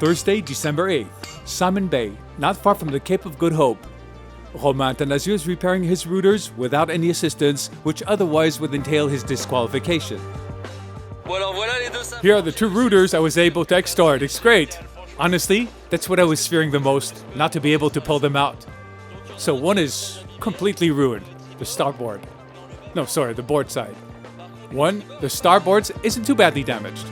Thursday, December 8th, Simon Bay, not far from the Cape of Good Hope. Romain Tanazio is repairing his routers without any assistance, which otherwise would entail his disqualification. Here are the two routers I was able to extort. It's great. Honestly, that's what I was fearing the most, not to be able to pull them out. So one is completely ruined, the starboard. No, sorry, the board side. One, the starboard isn't too badly damaged.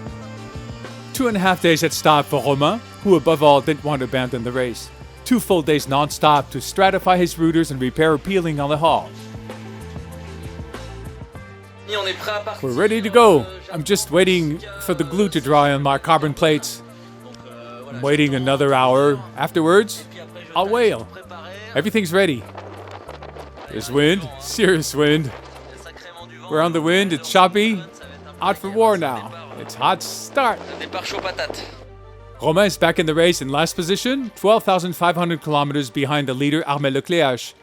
2.5 days at stop for Romain, who above all didn't want to abandon the race. 2 full days non-stop to stratify his routers and repair peeling on the hull. We're ready to go. I'm just waiting for the glue to dry on my carbon plates. I'm waiting another hour. Afterwards, I'll whale. Everything's ready. There's wind, serious wind. We're on the wind, it's choppy. Out for war now. It's hot start. Romain is back in the race in last position, 12,500 kilometers behind the leader Armel Leclerc.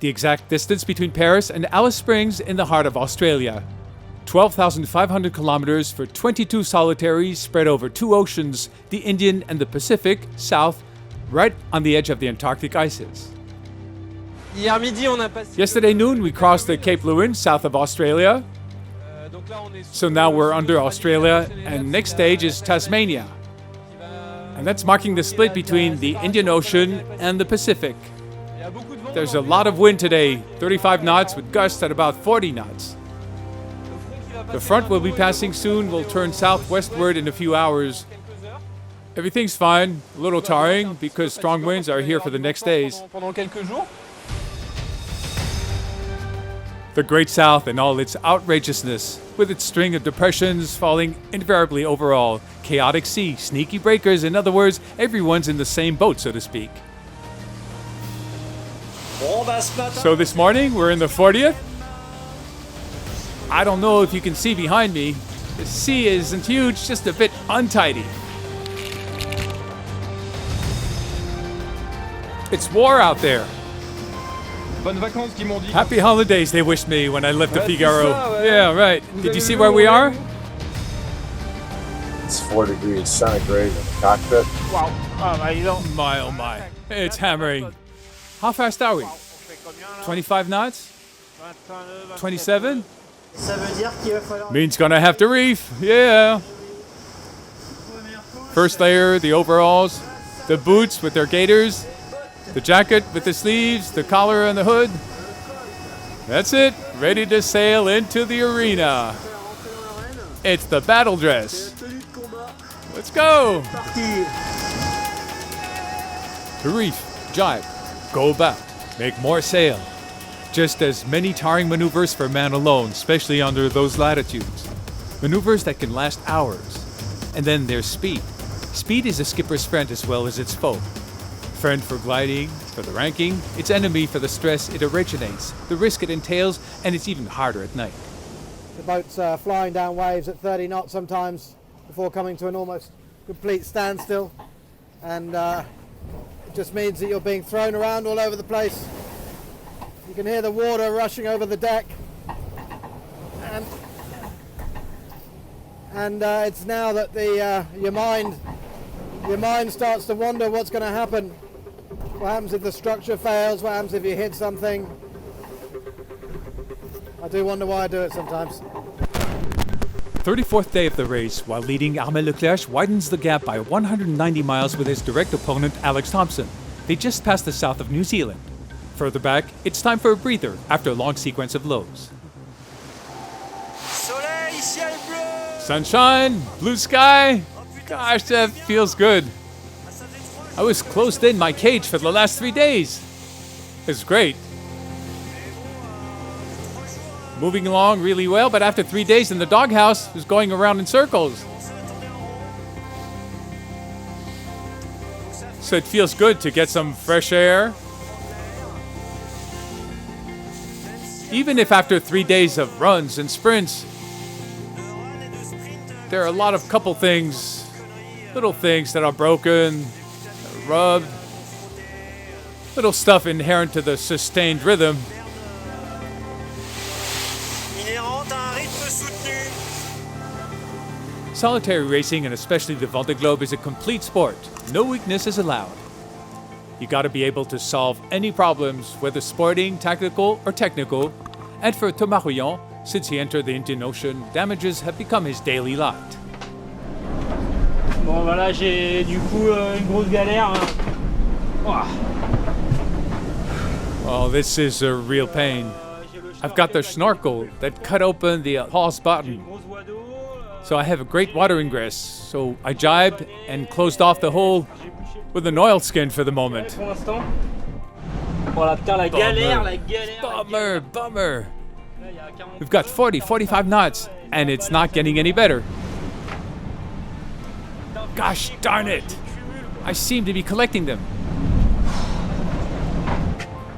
The exact distance between Paris and Alice Springs in the heart of Australia. 12,500 kilometers for 22 solitaries spread over 2 oceans, the Indian and the Pacific, south, right on the edge of the Antarctic ices. Yesterday noon, we crossed the Cape Lewin, south of Australia. So now we're under Australia, and next stage is Tasmania. And that's marking the split between the Indian Ocean and the Pacific. There's a lot of wind today, 35 knots with gusts at about 40 knots. The front will be passing soon, will turn southwestward in a few hours. Everything's fine, a little tiring because strong winds are here for the next days. The Great South in all its outrageousness, with its string of depressions falling invariably overall, chaotic sea, sneaky breakers, in other words, everyone's in the same boat, so to speak. So this morning, we're in the 40th. I don't know if you can see behind me. The sea isn't huge, just a bit untidy. It's war out there. Happy holidays, they wished me when I left the Figaro. Yeah, right. Did you see where we are? It's 4 degrees centigrade in the cockpit. Wow. My, oh my. It's hammering. How fast are we? 25 knots? 27? Means gonna have to reef. Yeah. First layer, the overalls, the boots with their gaiters, the jacket with the sleeves, the collar and the hood. That's it. Ready to sail into the arena. It's the battle dress. Let's go. To reef, jibe, go about, make more sail. Just as many tiring maneuvers for man alone, especially under those latitudes. Maneuvers that can last hours. And then there's speed. Speed is a skipper's friend as well as its foe. Friend for gliding, for the ranking, its enemy for the stress it originates, the risk it entails, and it's even harder at night. The boat's flying down waves at 30 knots sometimes before coming to an almost complete standstill. And it just means that you're being thrown around all over the place. You can hear the water rushing over the deck. And it's now that your mind starts to wonder what's going to happen. What happens if the structure fails? What happens if you hit something? I do wonder why I do it sometimes. 34th day of the race, while leading Armel Leclerc widens the gap by 190 miles with his direct opponent Alex Thompson. They just passed the south of New Zealand. Further back, it's time for a breather after a long sequence of lows. Sunshine, blue sky. Gosh, that feels good. I was closed in my cage for the last 3 days. It's great. Moving along really well, but after 3 days in the doghouse, it was going around in circles. So it feels good to get some fresh air. Even if after 3 days of runs and sprints, there are a lot of couple things, little things that are broken, rubbed, little stuff inherent to the sustained rhythm. Solitary racing, and especially the Vendée Globe, is a complete sport. No weakness is allowed. You gotta be able to solve any problems, whether sporting, tactical, or technical. And for Thomas Rouillon, since he entered the Indian Ocean, damages have become his daily lot. Bon voilà, j'ai du coup une grosse galère. Ouah. Oh, this is a real pain. I've got the snorkel that cut open the hawse bottom. So I have a great water ingress. So I jibed and closed off the hole with an oilskin for the moment. Bummer. We've got 45 knots, and it's not getting any better. Gosh darn it! I seem to be collecting them.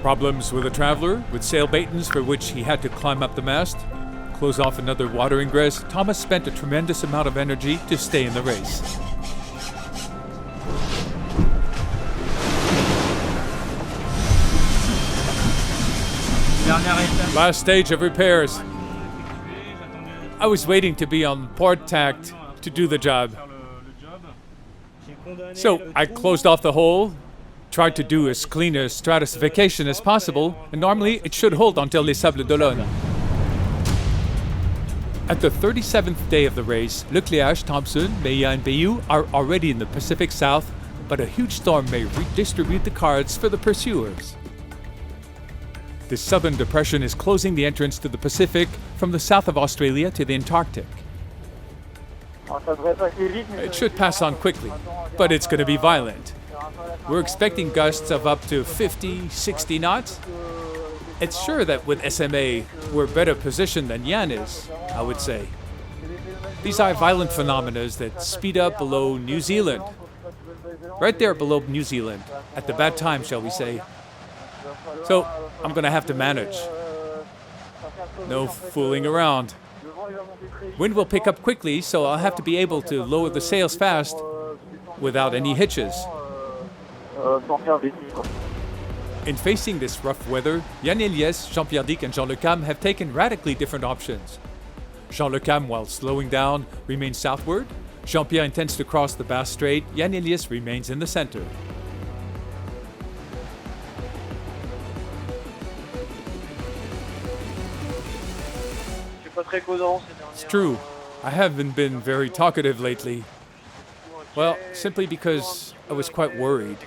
Problems with a traveler, with sail battens for which he had to climb up the mast, close off another water ingress. Thomas spent a tremendous amount of energy to stay in the race. Last stage of repairs. I was waiting to be on port tacked to do the job. So I closed off the hole, tried to do as clean a stratification as possible, and normally it should hold until Les Sables d'Olonne. At the 37th day of the race, Lecléache, Thomson, Meillat, and Bayou are already in the Pacific South, but a huge storm may redistribute the cards for the pursuers. This southern depression is closing the entrance to the Pacific from the south of Australia to the Antarctic. It should pass on quickly, but it's going to be violent. We're expecting gusts of up to 50, 60 knots. It's sure that with SMA, we're better positioned than Jan is, I would say. These are violent phenomena that speed up below New Zealand. Right there below New Zealand, at the bad time, shall we say. So, I'm going to have to manage. No fooling around. Wind will pick up quickly, so I'll have to be able to lower the sails fast without any hitches. In facing this rough weather, Yann Eliès, Jean-Pierre Dick, and Jean Le Cam have taken radically different options. Jean Le Cam, while slowing down, remains southward. Jean-Pierre intends to cross the Bass Strait. Yann Eliès remains in the center. It's true. I haven't been very talkative lately. Well, simply because I was quite worried.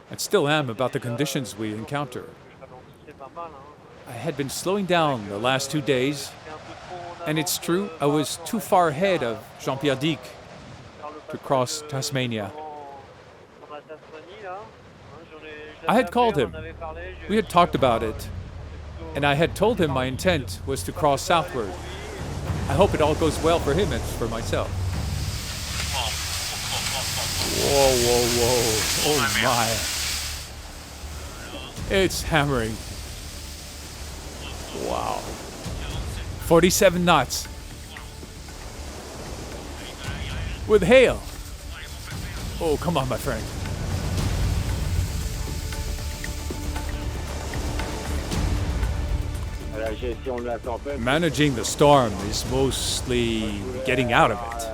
And still am about the conditions we encounter. I had been slowing down the last 2 days, and it's true, I was too far ahead of Jean-Pierre Dick to cross Tasmania. I had called him. We had talked about it, and I had told him my intent was to cross southward. I hope it all goes well for him and for myself. Whoa. Oh my. It's hammering. Wow. 47 knots. With hail. Oh, come on, my friend. Managing the storm is mostly getting out of it.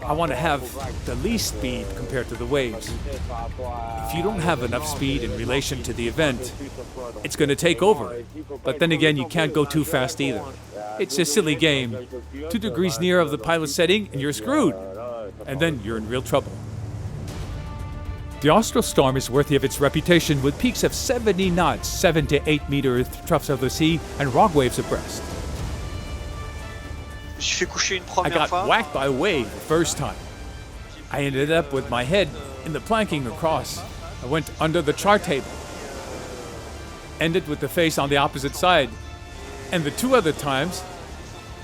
I want to have the least speed compared to the waves. If you don't have enough speed in relation to the event, it's going to take over. But then again, you can't go too fast either. It's a silly game. 2 degrees near of the pilot setting and you're screwed. And then you're in real trouble. The Austral storm is worthy of its reputation with peaks of 70 knots, 7 to 8 meter troughs of the sea, and rock waves abreast. I got whacked by a wave the first time. I ended up with my head in the planking across. I went under the chart table. Ended with the face on the opposite side. And the 2 other times,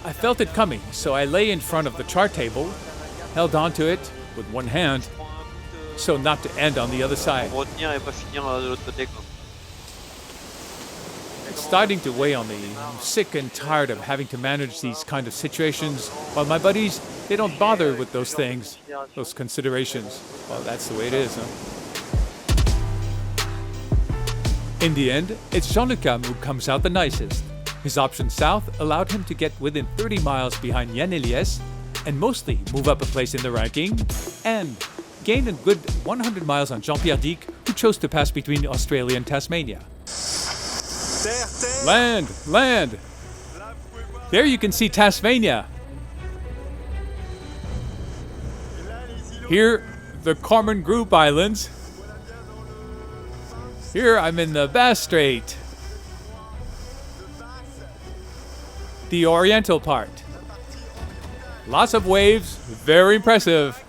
I felt it coming, so I lay in front of the chart table, held onto it with one hand, so not to end on the other side. It's starting to weigh on me. I'm sick and tired of having to manage these kind of situations, while my buddies, they don't bother with those things, those considerations. Well, that's the way it is, huh? In the end, it's Jean Le Cam who comes out the nicest. His option south allowed him to get within 30 miles behind Yann Eliès, and mostly move up a place in the ranking, and gain a good 100 miles on JEAN-PIERRE, who chose to pass between Australia and Tasmania. Land! Land! There you can see Tasmania. Here, the Corman Group Islands. Here I'm in the Bass Strait. The oriental part. Lots of waves, very impressive.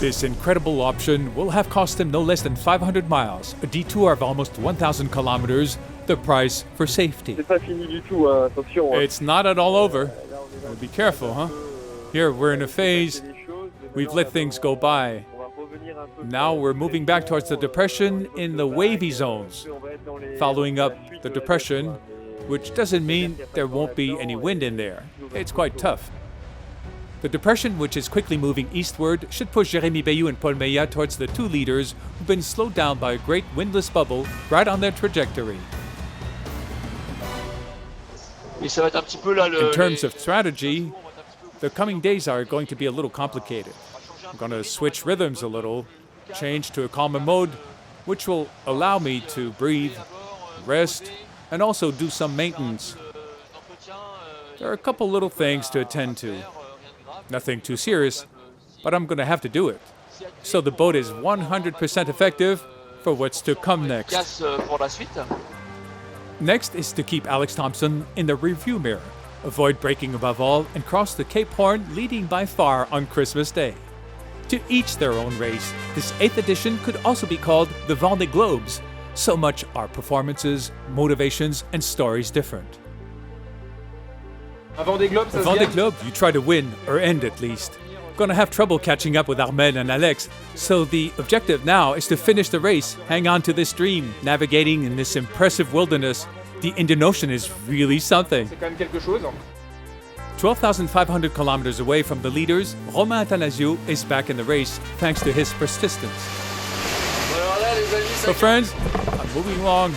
This incredible option will have cost him no less than 500 miles, a detour of almost 1,000 kilometers, the price for safety. It's not at all over. Well, be careful, huh? Here, we're in a phase. We've let things go by. Now we're moving back towards the depression in the wavy zones, following up the depression, which doesn't mean there won't be any wind in there. It's quite tough. The depression, which is quickly moving eastward, should push Jérémy Bayou and Paul Meillat towards the two leaders who've been slowed down by a great windless bubble right on their trajectory. In terms of strategy, the coming days are going to be a little complicated. I'm going to switch rhythms a little, change to a calmer mode, which will allow me to breathe, rest, and also do some maintenance. There are a couple little things to attend to. Nothing too serious, but I'm going to have to do it. So the boat is 100% effective for what's to come next. Next is to keep Alex Thomson in the rearview mirror, avoid braking above all, and cross the Cape Horn leading by far on Christmas Day. To each their own race, this 8th edition could also be called the Vendée Globes. So much are performances, motivations, and stories different. A Vendée Globe, The Vendée Globe, you try to win, or end at least. Gonna have trouble catching up with Armel and Alex, so the objective now is to finish the race, hang on to this dream, navigating in this impressive wilderness. The Indian Ocean is really something. C'est quand même quelque chose. 12,500 kilometers away from the leaders, Romain Athanasiou is back in the race thanks to his persistence. So friends, I'm moving along,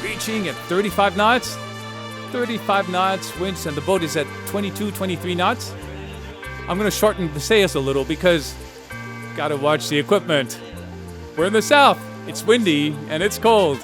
reaching at 35 knots. 35 knots winds and the boat is at 22, 23 knots. I'm going to shorten the sails a little because gotta watch the equipment. We're in the south, it's windy and it's cold.